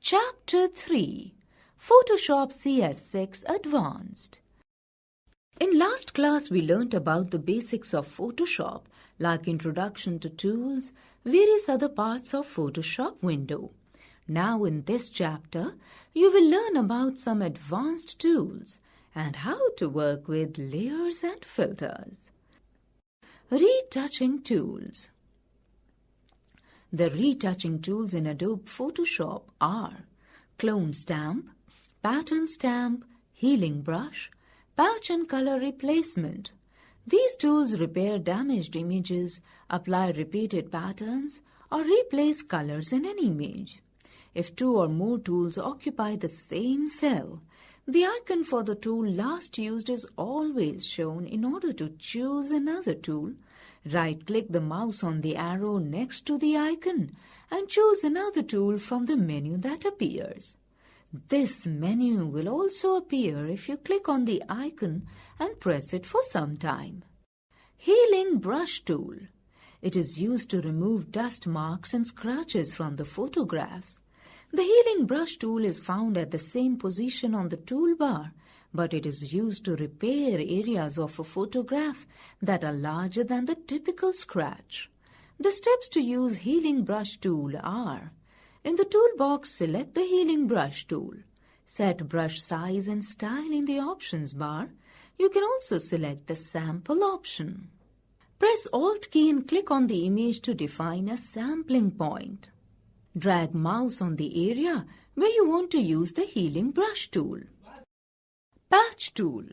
Chapter 3 Photoshop CS6 Advanced. In last class, we learnt about the basics of Photoshop, like introduction to tools, various other parts of Photoshop window. Now in this chapter, you will learn about some advanced tools and how to work with layers and filters. Retouching tools. The retouching tools in Adobe Photoshop are Clone Stamp, Pattern Stamp, Healing Brush, Patch and Color Replacement. These tools repair damaged images, apply repeated patterns, or replace colors in an image. If two or more tools occupy the same cell, the icon for the tool last used is always shown. In order to choose another tool, right-click the mouse on the arrow next to the icon and choose another tool from the menu that appears. This menu will also appear if you click on the icon and press it for some time. Healing Brush Tool. It is used to remove dust marks and scratches from the photographs. The Healing Brush tool is found at the same position on the toolbar, but it is used to repair areas of a photograph that are larger than the typical scratch. The steps to use Healing Brush tool are: in the toolbox, select the Healing Brush tool. Set brush size and style in the options bar. You can also select the sample option. Press Alt key and click on the image to define a sampling point. Drag mouse on the area where you want to use the Healing Brush tool. Patch tool.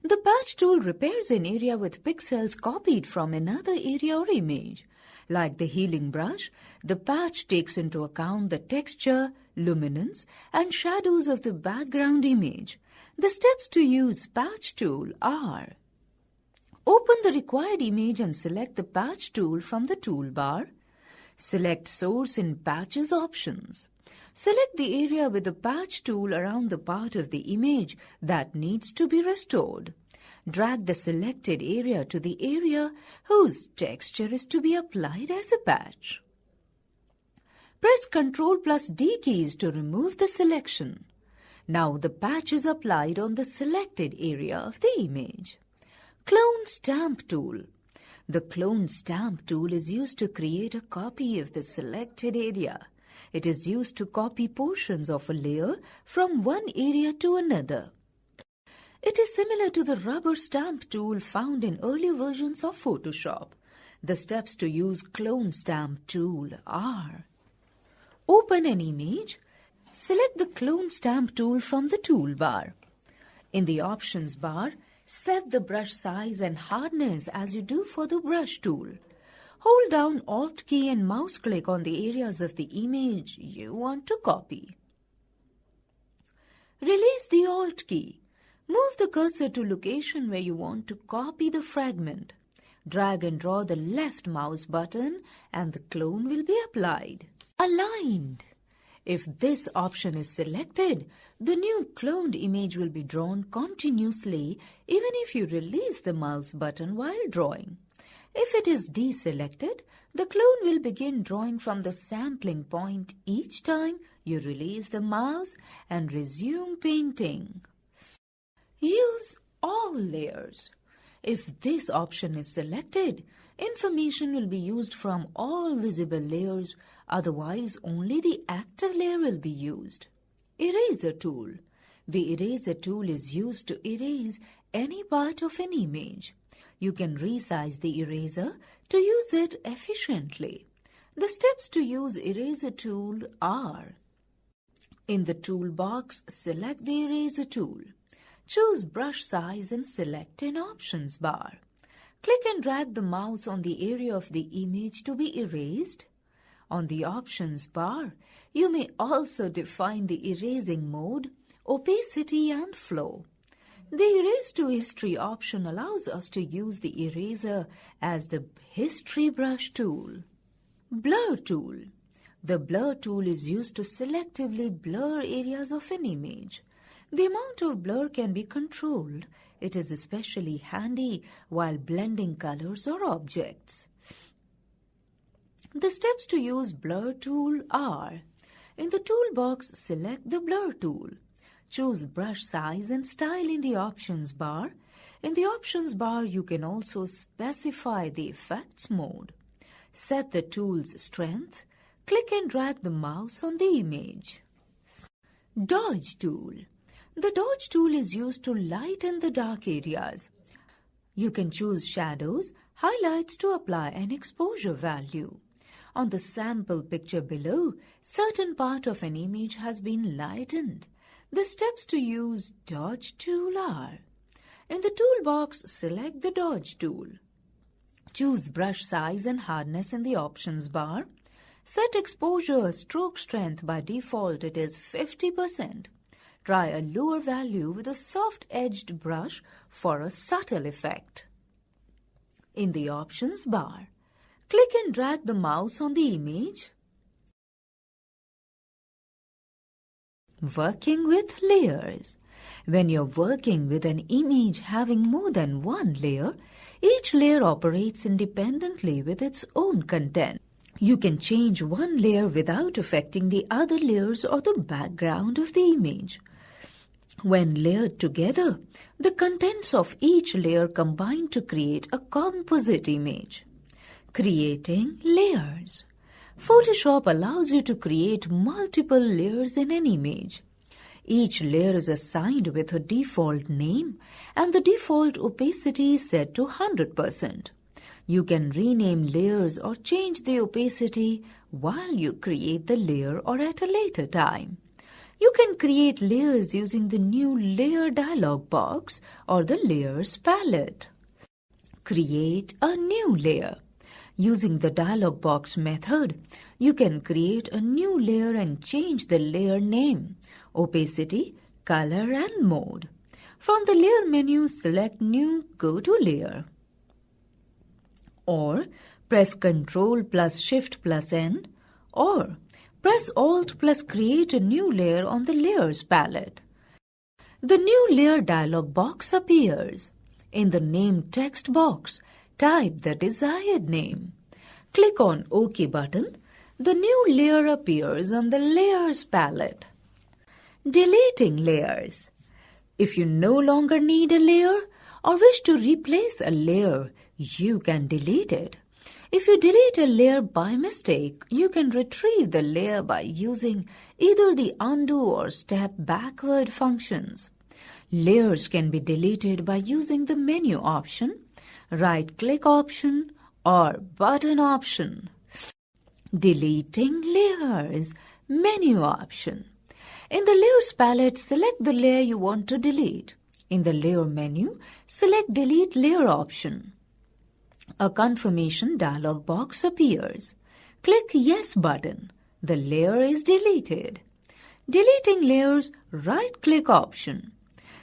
The patch tool repairs an area with pixels copied from another area or image. Like the Healing Brush, the patch takes into account the texture, luminance, and shadows of the background image. The steps to use patch tool are: open the required image and select the patch tool from the toolbar. Select Source in Patches options. Select the area with the patch tool around the part of the image that needs to be restored. Drag the selected area to the area whose texture is to be applied as a patch. Press Ctrl+D keys to remove the selection. Now the patch is applied on the selected area of the image. Clone Stamp tool. The Clone Stamp tool is used to create a copy of the selected area. It is used to copy portions of a layer from one area to another. It is similar to the Rubber Stamp tool found in earlier versions of Photoshop. The steps to use Clone Stamp tool are: open an image. Select the Clone Stamp tool from the toolbar. In the options bar, set the brush size and hardness as you do for the brush tool. Hold down Alt key and mouse click on the areas of the image you want to copy. Release the Alt key. Move the cursor to location where you want to copy the fragment. Drag and draw the left mouse button and the clone will be applied. Aligned. If this option is selected, the new cloned image will be drawn continuously even if you release the mouse button while drawing. If it is deselected, the clone will begin drawing from the sampling point each time you release the mouse and resume painting. Use all layers. If this option is selected, information will be used from all visible layers, otherwise only the active layer will be used. Eraser tool. The eraser tool is used to erase any part of an image. You can resize the eraser to use it efficiently. The steps to use eraser tool are: in the toolbox, select the eraser tool. Choose brush size and select an options bar. Click and drag the mouse on the area of the image to be erased. On the options bar, you may also define the erasing mode, opacity and flow. The Erase to History option allows us to use the eraser as the history brush tool. Blur tool. The blur tool is used to selectively blur areas of an image. The amount of blur can be controlled. It is especially handy while blending colors or objects. The steps to use blur tool are: In the toolbox, select the Blur tool. Choose brush size and style in the options bar. In the options bar, you can also specify the effects mode. Set the tool's strength. Click and drag the mouse on the image. Dodge tool. The dodge tool is used to lighten the dark areas. You can choose shadows, highlights to apply an exposure value. On the sample picture below, certain part of an image has been lightened. The steps to use dodge tool are: in the toolbox, select the dodge tool. Choose brush size and hardness in the options bar. Set exposure stroke strength. By default it is 50%. Try a lower value with a soft-edged brush for a subtle effect. In the options bar, click and drag the mouse on the image. Working with layers. When you're working with an image having more than one layer, each layer operates independently with its own content. You can change one layer without affecting the other layers or the background of the image. When layered together, the contents of each layer combine to create a composite image. Creating layers. Photoshop allows you to create multiple layers in an image. Each layer is assigned with a default name and the default opacity is set to 100%. You can rename layers or change the opacity while you create the layer or at a later time. You can create layers using the new Layer dialog box or the Layers palette. Create a new layer. Using the dialog box method, you can create a new layer and change the layer name, opacity, color and mode. From the Layer menu, select New, go to Layer. Or press Ctrl plus Shift plus N, or press Alt plus create a new layer on the Layers palette. The new Layer dialog box appears. In the Name text box, type the desired name. Click on OK button. The new layer appears on the Layers palette. Deleting layers. If you no longer need a layer or wish to replace a layer, you can delete it. If you delete a layer by mistake, you can retrieve the layer by using either the undo or step backward functions. Layers can be deleted by using the menu option, right-click option, or button option. Deleting layers, menu option. In the Layers palette, select the layer you want to delete. In the Layer menu, select Delete Layer option. A confirmation dialog box appears. Click Yes button. The layer is deleted. Deleting layers, right-click option.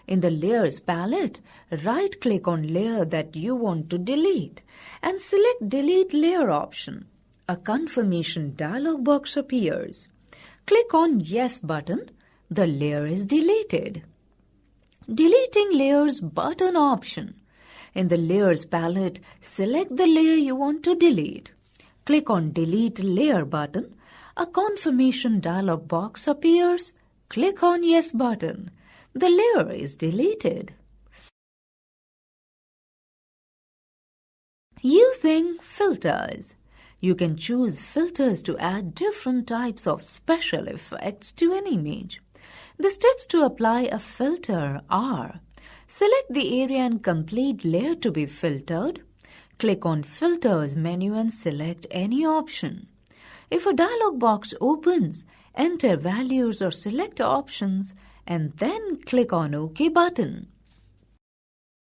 In the Layers palette, right-click on layer that you want to delete and select Delete Layer option. A confirmation dialog box appears. Click on Yes button. The layer is deleted. Deleting layers button option. In the Layers palette, select the layer you want to delete. Click on Delete Layer button. A confirmation dialog box appears. Click on Yes button. The layer is deleted. Using filters. You can choose filters to add different types of special effects to an image. The steps to apply a filter are: select the area and complete layer to be filtered. Click on Filters menu and select any option. If a dialog box opens, enter values or select options and then click on OK button.